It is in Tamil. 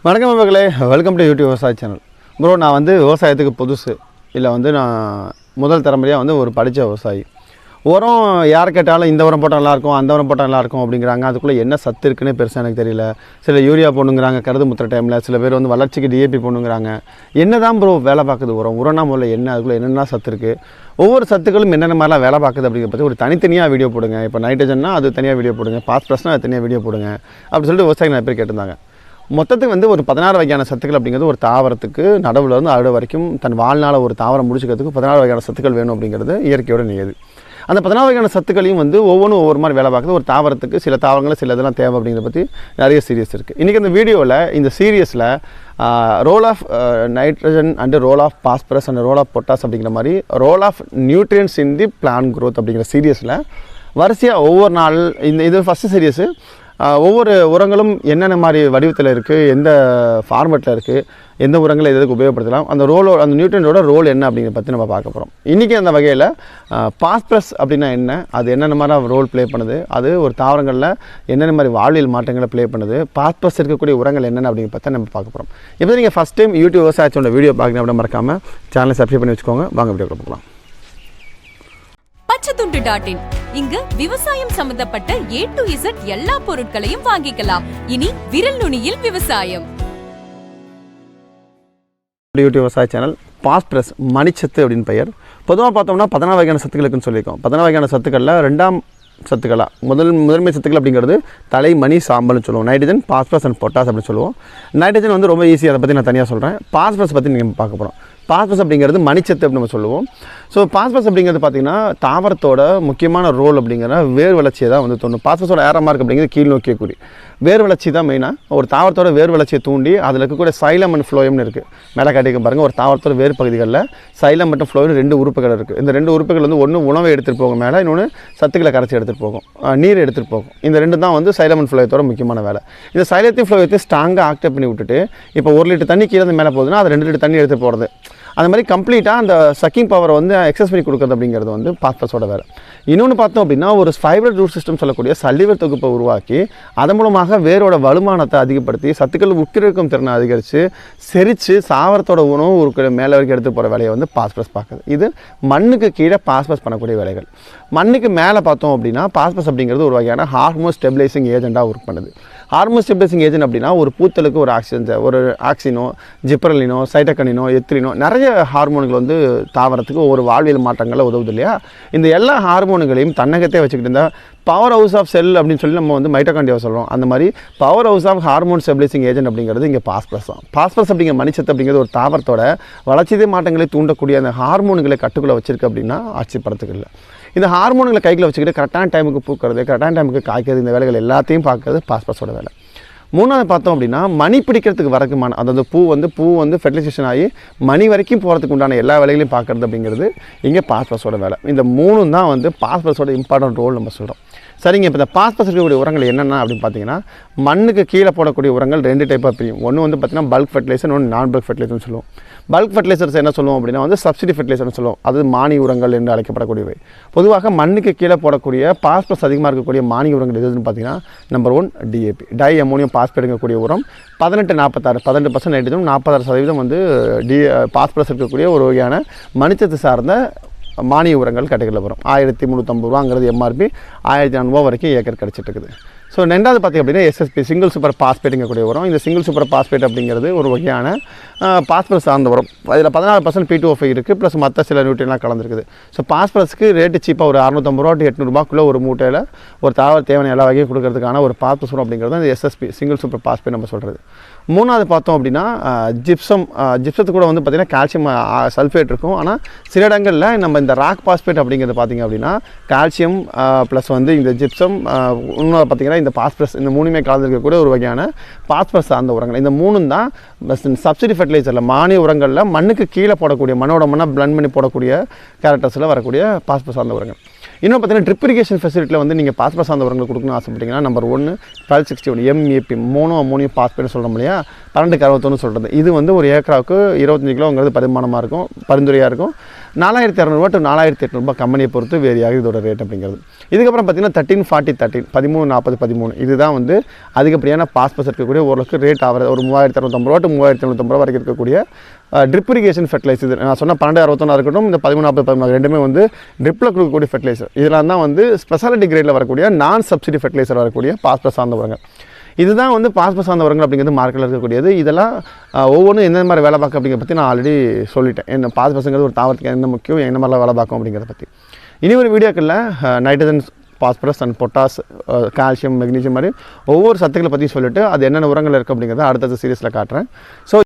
வணக்கம் மக்களே, வெல்கம் டு யூடியூப் விவசாய சேனல். ப்ரோ, நான் வந்து விவசாயத்துக்கு புதுசு இல்லை, நான் முதல் தலைமுறையாக ஒரு படித்த விவசாயி. உரம் யார் கேட்டாலும் இந்த உரம் போட்டால் நல்லாயிருக்கும், அந்த உரம் போட்டால் நல்லாயிருக்கும் அப்படிங்கிறாங்க. அதுக்குள்ளே என்ன சத்து இருக்குன்னு பெருசாக எனக்கு தெரியல. சில யூரியா போடணுங்கிறாங்க கருது முத்துற டைமில், சில பேர் வளர்ச்சிக்கு டிஏபி போடணுங்கிறாங்க. என்ன தான் ப்ரோ வேலை பார்க்குது உரம்னா முதல்ல என்ன, அதுக்குள்ளே என்னென்ன சத்து இருக்குது, ஒவ்வொரு சத்துக்களும் என்னென்ன மாதிரிலாம் வேலை பார்க்குது அப்படிங்கிற பற்றி ஒரு தனித்தனியாக வீடியோ போடுங்க. இப்போ நைட்ரஜன்னா அது தனியாக வீடியோ போடுங்க, பாஸ்பரஸ்னால் அது தனியாக வீடியோ போடுங்க அப்படின்னு சொல்லிட்டு விவசாயிகள் நிறைய பேர் கேட்டிருந்தாங்க. மொத்தத்துக்கு ஒரு 16 வகையான சத்துக்கள் அப்படிங்கிறது ஒரு தாவரத்துக்கு நடுவுலேருந்து அறுவடை வரைக்கும் தன் வாழ்நாள் ஒரு தாவரம் முடிச்சுக்கிறதுக்கு 16 வகையான சத்துக்கள் வேணும் அப்படிங்கிறது இயற்கையோட நியதி. அந்த 16 வகையான சத்துக்களையும் ஒவ்வொன்றும் ஒவ்வொரு மாதிரி வேலை பார்க்குது. ஒரு தாவரத்துக்கு சில தாவரங்களில் சில இதெல்லாம் தேவை அப்படிங்கிறத பற்றி நிறைய சீரியஸ் இருக்குது. இன்றைக்கி இந்த வீடியோவில் இந்த சீரியஸில் role of nitrogen and role of phosphorus and role of potash அப்படிங்கிற மாதிரி role of nutrients in the plant growth அப்படிங்கிற சீரியஸில் வரிசையாக ஒவ்வொரு நாள் இது ஃபஸ்ட்டு சீரியஸு. ஒவ்வொரு உரங்களும் என்னென்ன மாதிரி வடிவத்தில் இருக்குது, எந்த ஃபார்மெட்டில் இருக்குது, எந்த உரங்களை எதுக்கு உபயோகப்படுத்தலாம், அந்த நியூட்ரியனோட ரோல் என்ன அப்படிங்கிறத பற்றி நம்ம பார்க்க போகிறோம். இன்றைக்கி அந்த வகையில் பாஸ்பரஸ் அப்படின்னா என்ன, அது என்னென்ன மாதிரி ரோல் ப்ளே பண்ணுது, அது ஒரு தாவரங்களில் என்னென்ன மாதிரி வாழ்வியல் மாற்றங்களை ப்ளே பண்ணுது, பாஸ்பரஸ் இருக்கக்கூடிய உரங்கள் என்னென்ன அப்படிங்கிற பற்றி நம்ம பார்க்க போகிறோம். இப்போ நீங்கள் ஃபஸ்ட் டைம் யூடியூப் விவசாயத்தோட வீடியோ பார்க்கணும் அப்படின்னா மறக்காமல் சேனலை சப்ஸ்கிரைப் பண்ணி வச்சுக்கோங்க. வாங்க வீடியோ பார்க்கலாம். பச்சைத்துண்டு.in இங்கு விவசாயம் சம்பந்தப்பட்ட A to Z எல்லா பொருட்களையும் வாங்கிக்கலாம். இனி விரல் நுனியில் விவசாயம். யூடியூப் விவசாய சேனல். பாஸ்பரஸ் மணிச்சத்து அப்படின்னு பெயர். பொதுவாக பார்த்தோம்னா 16 வகையான சத்துக்களுக்குன்னு சொல்லியிருக்கோம். 16 வகையான சத்துக்களில் ரெண்டாம் சத்துக்களா முதன்மை சத்துக்கள் அப்படிங்கிறது தலை, மணி, சாம்பல்னு சொல்லுவோம். நைட்ரஜன், பாஸ்பரஸ் அண்ட் பொட்டாஸ் அப்படின்னு சொல்லுவோம். நைட்ரஜன் ரொம்ப ஈஸி, அதை பற்றி நான் தனியாக சொல்கிறேன். பாஸ்பரஸ் பற்றி நீங்கள் பார்க்க போகிறோம். பாஸ்பரஸ் அப்படிங்கிறது மணிச்சத்து அப்படின்னு நம்ம சொல்லுவோம். ஸோ பாஸ்பரஸ் அப்படிங்கிறது பார்த்திங்கன்னா தாவரத்தோட முக்கியமான ரோல் அப்படிங்கிற வேர் வளர்ச்சியை தான் தோணும். பாஸ்பரஸோட ஏரமார்க் அப்படிங்கிறது கீழ் நோக்கிய குறி. வேர் வளர்ச்சி தான் மெயினாக ஒரு தாவரத்தோட வேர் வளர்ச்சியை தூண்டி அதில் இருக்கக்கூடிய சைலம் அண்ட் ஃப்ளோயம்னு இருக்குது. மேலே காட்டிக்க பாருங்கள், ஒரு தாவரத்தோட வேறு பகுதிகளில் சைலம் மற்றும் ஃப்ளோயம் 2 உறுப்புகள் இருக்குது. இந்த 2 உறுப்புகள் ஒன்று உணவை எடுத்துகிட்டு போகும் மேலே, இன்னொன்று சத்துக்களை கரைச்சி எடுத்துகிட்டு போகும், நீர் எடுத்துகிட்டு போகும். இந்த 2 தான் சைலம் அண்ட் ஃப்ளோயத்தோட முக்கியமான வேலை. இந்த சைலத்தையும் ஃப்ளோயத்தையும் ஸ்ட்ராங்காக ஆக்டிவேட் பண்ணி விட்டுட்டு இப்போ 1 லிட்டர் தண்ணி கீழே மேலே போகுதுன்னா அது 2 லிட்டர் தண்ணி எடுத்துகிட்டு போகிறது. அந்த மாதிரி கம்ப்ளீட்டாக அந்த சக்கிங் பவரை எக்ஸஸ் பண்ணி கொடுக்குறது அப்படிங்கிறது பாஸ்பரஸோட வேலை. இன்னொன்று பார்த்தோம் அப்படின்னா ஒரு ஃபைபர் ரூட் சிஸ்டம் சொல்லக்கூடிய சல்லிவர் தொகுப்பை உருவாக்கி அதன் மூலமாக வேரோட வலுமானத்தை அதிகப்படுத்தி சத்துக்கள் உட்கிருக்கும் திறனை அதிகரித்து செரித்து சாவரத்தோட உணவு ஒரு மேலே வரைக்கும் எடுத்து போகிற வேலையை பாஸ்பரஸ் பார்க்குது. இது மண்ணுக்கு கீழே பாஸ்பரஸ் பண்ணக்கூடிய வேலைகள். மண்ணுக்கு மேலே பார்த்தோம் அப்படின்னா பாஸ்பரஸ் அப்படிங்கிறது ஒரு வகையான ஹார்மோன் ஸ்டெபிலைசிங் ஏஜெண்டாக ஒர்க் பண்ணுது. ஹார்மோன் ஸ்டெபிலைசிங் ஏஜென்ட் அப்படின்னா ஒரு பூத்தலுக்கு ஒரு ஆக்சினோ, ஜிப்ரலினோ, சைட்டோகைனினோ, எத்திலினோ நிறைய ஹார்மோன்கள் தாவரத்துக்கு ஒரு வாழ்வியல் மாற்றங்களை உதவுது இல்லையா. இந்த எல்லா ஹார்மோன்களையும் தன்னகத்தே வச்சுக்கிட்டு இருந்தால் பவர் ஹவுஸ் ஆஃப் செல் அப்படின்னு சொல்லி நம்ம மைட்டோகாண்ட்ரியாவை சொல்கிறோம். அந்த மாதிரி power house of hormone stabilising agent அப்படிங்கிறது இங்கே பாஸ்பரஸ் தான். பாஸ்பரஸ் அப்படிங்கிற மணிச்சத்து அப்படிங்கிறது ஒரு தாவரத்தோட வளர்ச்சிதை மாற்றங்களை தூண்டக்கூடிய அந்த ஹார்மோன்களை கட்டுக்குள்ளே வச்சிருக்கு அப்படின்னா ஆட்சிப்படத்துக்கு இல்லை. இந்த ஹார்மோன்களை கையில் வச்சுக்கிட்டு கரெக்டான டைமுக்கு பூக்கிறது, கரெக்டான டைமுக்கு காய்க்கிறது, இந்த வேலைகள் எல்லாத்தையும் பார்க்கறது பாஸ்பரஸோட வேலை. மூணாவது பார்த்தோம் அப்படின்னா மணி பிடிக்கிறதுக்கு வரைக்குமான அதாவது பூ ஃபெர்டிலைசேஷன் ஆகி மணி வரைக்கும் போகிறதுக்கு உண்டான எல்லா வேலைகளையும் பார்க்குறது அப்படிங்கிறது இங்கே பாஸ்பரஸோட வேலை. இந்த 3 தான் பாஸ்பரஸோட இம்பார்ட்டன்ட் ரோல் நம்ம சொல்கிறோம். சரிங்க, இப்போ இந்த பாஸ்பரஸ் இருக்கக்கூடிய உரங்கள் என்னென்ன அப்படின்னு பார்த்தீங்கன்னா மண்ணுக்கு கீழே போடக்கூடிய உரங்கள் 2 டைப்பாக பிரியும். ஒன்று பார்த்தீங்கன்னா பல்க் ஃபெர்டிலைசர், ஒன்று நான் பல்க் ஃபெர்டிலைசர்னு சொல்லுவோம். பல்க் ஃபெர்டிலைசர்ஸ் என்ன சொல்லுவோம் அப்படின்னா சப்சிடி ஃபெர்டிலைசர்னு சொல்லுவோம். அது மானி உரங்கள் என்று அழைக்கப்படக்கூடியவை. பொதுவாக மண்ணுக்கு கீழே போடக்கூடிய பாஸ்பரஸ் அதிகமாக இருக்கக்கூடிய மானி உரங்கள் எதுன்னு பார்த்தீங்கன்னா நம்பர் 1 டிஏபி, டை அமோனியம் பாஸ்பேட்டுங்கக்கூடிய உரம். 18-46 18% நைட்ரஜன், 46% பாஸ்பரஸ் இருக்கக்கூடிய ஒரு வகையான மணிச்சத்து சார்ந்த மானிய உரங்கள் கேட்டகரியில் வரும். 1350 ரூபாங்கிறது எம்ஆர்பி, 1400 வரைக்கும் ஏக்கர் கிடச்சிட்டு இருக்குது. ஸோ ரெண்டாவது பார்த்திங்க அப்படின்னா எஸ்எஸ்பி சிங்கிள் சூப்பர் பாஸ்பேட்டுங்கக்கூடிய உரம். இந்த சிங்கிள் சூப்பர் பாஸ்பேட் அப்படிங்கிறது ஒரு வகையான பாஸ்பரஸ் சார்ந்த உரம். அதில் 16% P2O5 இருக்குது, ப்ளஸ் மற்ற சில நியூட்ரியன்லாம் கலந்துருக்குது. ஸோ பாஸ்பரஸ்க்கு ரேட்டு சீப்பாக ஒரு 650 ரூபா to 800 ரூபாய்க்குள்ளே ஒரு மூட்டையில் ஒரு தாவர தேவையான எல்லா வகையும் கொடுக்கறதுக்கான ஒரு பாஸ்பரஸ் உரம் அப்படிங்கிறது இந்த எஸ்எஸ்பி சிங்கிள் சூப்பர் பாஸ்பேட் நம்ம சொல்கிறது. மூணாவது பார்த்தோம் அப்படின்னா ஜிப்சத்து கூட பார்த்திங்கன்னா கால்சியம் சல்ஃபேட் இருக்கும். ஆனால் சில இடங்களில் நம்ம இந்த ராக் பாஸ்பேட் அப்படிங்கிறது பார்த்திங்க அப்படின்னா கால்சியம் ப்ளஸ் இந்த ஜிப்சம் இன்னும் பார்த்திங்கன்னா இந்த பாஸ்பரஸ், இந்த 3மே கலந்துருக்கக்கூடிய ஒரு வகையான பாஸ்பரஸ் சார்ந்த உரங்கள். இந்த 3 தான் சப்சிடி ஃபெர்டிலைசரில் மானிய உரங்களில் மண்ணுக்கு கீழே போடக்கூடிய மண்ணோட மண்ணை பிளண்ட் பண்ணி போடக்கூடிய கேரக்டர்ஸில் வரக்கூடிய பாஸ்பரஸ் சார்ந்த உரங்கள். இன்னும் பார்த்தீங்கன்னா ட்ரிப் இரிகேஷன் ஃபெசிலிட்டியில் வந்து நீங்கள் பாஸ்பரஸ் சார்ந்த உரங்களை கொடுக்கணும்னு ஆசைப்பட்டீங்கன்னா number 1 1261 MAP mono ammonium phosphate சொல்கிறோம் இல்லையா, 1261 சொல்கிறது. இது வந்து ஒரு ஏக்கராவுக்கு 25 கிலோங்கிறது பரிமாணமாக இருக்கும், பரிந்துரையாக இருக்கும். 4200 to 4800 கம்பெனியை பொறுத்து வேரி ஆகுது இதோட ரேட் அப்படிங்கிறது. இதுக்கப்புறம் பார்த்தீங்கன்னா 1340 13 13 இதுதான் வந்து அதிகப்படியான பாஸ்பரஸ் இருக்கக்கூடிய ஓரளவுக்கு ரேட் ஆகிறது ஒரு 3650 to 3750 வரைக்கும் இருக்கக்கூடிய ட்ரிப் இரிகேஷன் ஃபெர்டிலைசர். நான் சொன்ன 1261 இருக்கட்டும், இந்த 1340 ரெண்டுமே வந்து ட்ரிப்பில் கொடுக்கக்கூடிய ஃபெர்டிலைசர். இதெல்லாம் தான் வந்து ஸ்பெஷாலிட்டி கிரேடில் வரக்கூடிய நான் சப்சிடி ஃபெர்டிலைசர் வரக்கூடிய பாஸ்பரஸ் சார்ந்த உரங்கள். இதுதான் வந்து பாஸ்பரஸ் சார்ந்த உரங்கள் அப்படிங்கிறது மார்க்கெட்டில் இருக்கக்கூடியது. இதெல்லாம் ஒவ்வொன்றும் எந்த மாதிரி வேலை பார்க்க அப்படிங்கிறத பற்றி நான் ஆல்ரெடி சொல்லிட்டேன். என்ன பாஸ்பரஸ்ங்கிறது ஒரு தாவரத்துக்கு என்ன முக்கியம், என்ன மாதிரிலாம் வேலை பார்க்கும் அப்படிங்கிறத பற்றி. இனி ஒரு வீடியோக்களில் nitrogen, phosphorus and potash, calcium, magnesium மாதிரி ஒவ்வொரு சத்துக்களை பற்றி சொல்லிவிட்டு அது என்னென்ன உரங்கள் இருக்குது அப்படிங்கிறத அடுத்தடுத்த சீரீஸில் காட்டுறேன். ஸோ